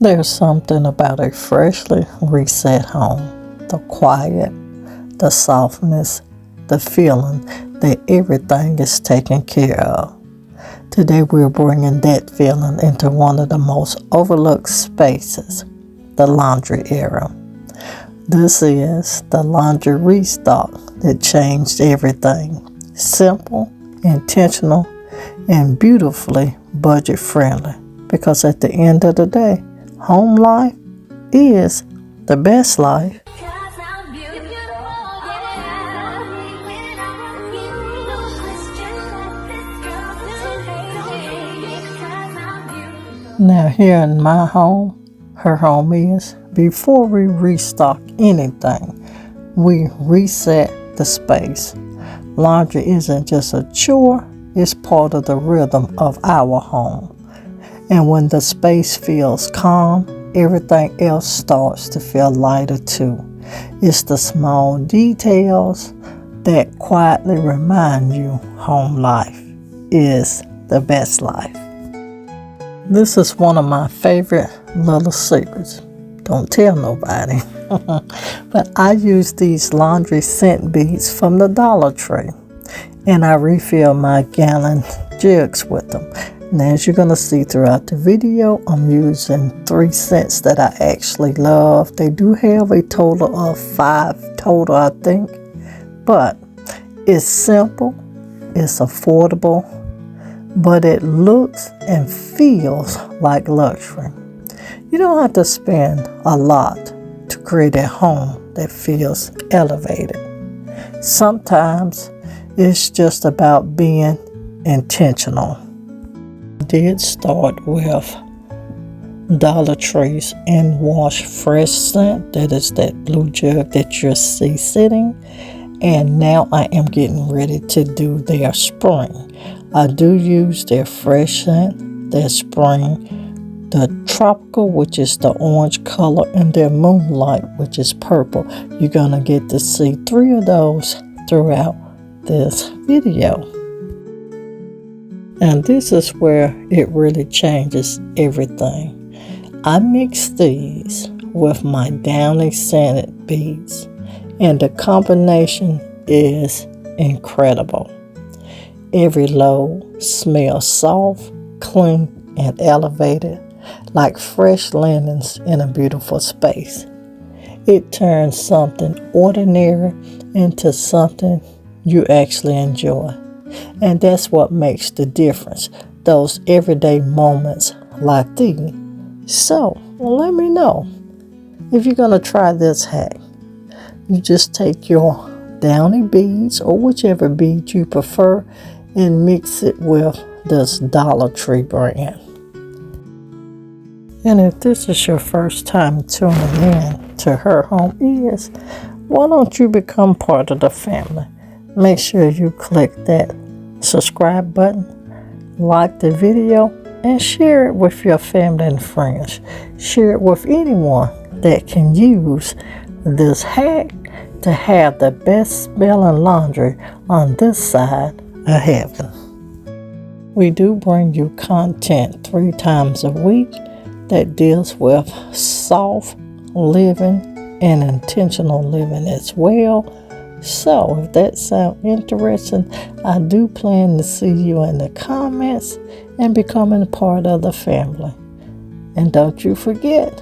There's something about a freshly reset home. The quiet, the softness, the feeling that everything is taken care of. Today we're bringing that feeling into one of the most overlooked spaces, the laundry era. This is the laundry restock that changed everything. Simple, intentional, and beautifully budget friendly. Because at the end of the day, home life is the best life. Now here in my home, her home is, before we restock anything, we reset the space. Laundry isn't just a chore, it's part of the rhythm of our home. And when the space feels calm, everything else starts to feel lighter too. It's the small details that quietly remind you home life is the best life. This is one of my favorite little secrets. Don't tell nobody. But I use these laundry scent beads from the Dollar Tree. And I refill my gallon jugs with them. And as you're going to see throughout the video, I'm using 3 scents that I actually love. They do have a total of 5 total, I think. But it's simple, it's affordable, but it looks and feels like luxury. You don't have to spend a lot to create a home that feels elevated. Sometimes it's just about being intentional. I did start with Dollar Tree's and Wash Fresh scent. That is that blue jug that you see sitting. And now I am getting ready to do their spring. I do use their fresh scent, their spring, the tropical, which is the orange color, and their moonlight, which is purple. You're going to get to see 3 of those throughout this video. And this is where it really changes everything. I mix these with my Downy scented beads, and the combination is incredible. Every load smells soft, clean, and elevated, like fresh linens in a beautiful space. It turns something ordinary into something you actually enjoy. And that's what makes the difference, those everyday moments like these. So, let me know if you're going to try this hack. You just take your Downy beads or whichever bead you prefer and mix it with this Dollar Tree brand. And if this is your first time tuning in to Her Home Is, why don't you become part of the family? Make sure you click that subscribe button, like the video, and share it with your family and friends. Share it with anyone that can use this hack to have the best smelling laundry on this side of heaven. We do bring you content 3 times a week that deals with soft living and intentional living as well. So if that sounds interesting, I do plan to see you in the comments and becoming a part of the family. And don't you forget,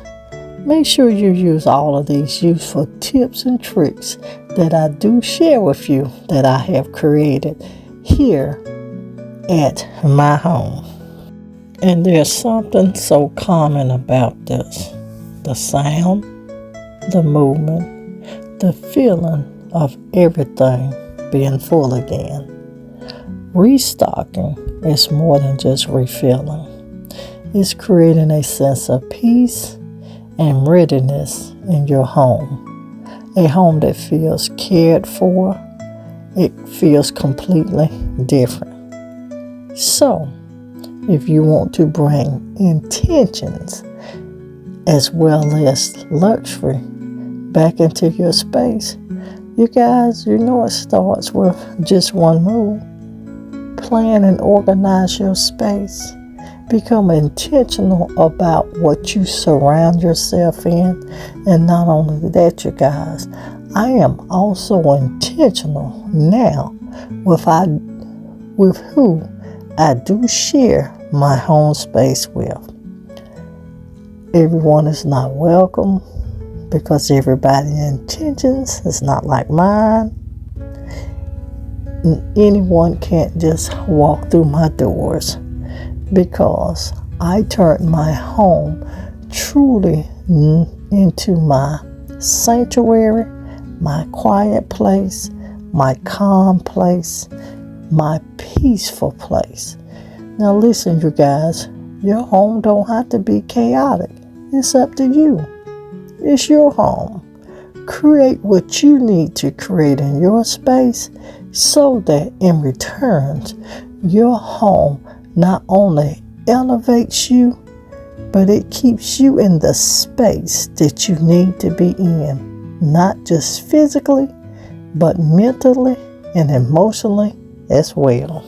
make sure you use all of these useful tips and tricks that I do share with you that I have created here at my home. And there's something so common about this. The sound, the movement, the feeling of everything being full again. Restocking is more than just refilling. It's creating a sense of peace and readiness in your home. A home that feels cared for. It feels completely different. So, if you want to bring intentions as well as luxury back into your space, you guys, you know it starts with just one move. Plan and organize your space. Become intentional about what you surround yourself in. And not only that, you guys, I am also intentional now with who I do share my home space with. Everyone is not welcome because everybody's intentions is not like mine. Anyone can't just walk through my doors because I turned my home truly into my sanctuary, my quiet place, my calm place, my peaceful place. Now listen, you guys, your home don't have to be chaotic. It's up to you. It's your home. Create what you need to create in your space so that in return, your home not only elevates you, but it keeps you in the space that you need to be in, not just physically, but mentally and emotionally as well.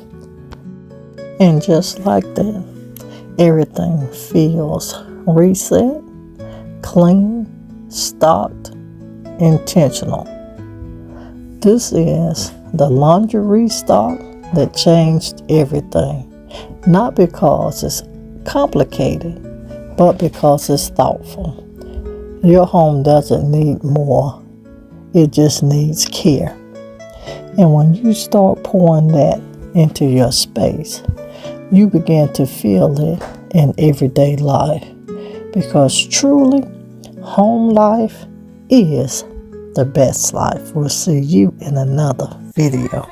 And just like that, everything feels reset, clean, stocked, intentional. This is the laundry restock that changed everything. Not because it's complicated, but because it's thoughtful. Your home doesn't need more. It just needs care. And when you start pouring that into your space, you begin to feel it in everyday life. Because truly, home life is the best life. We'll see you in another video.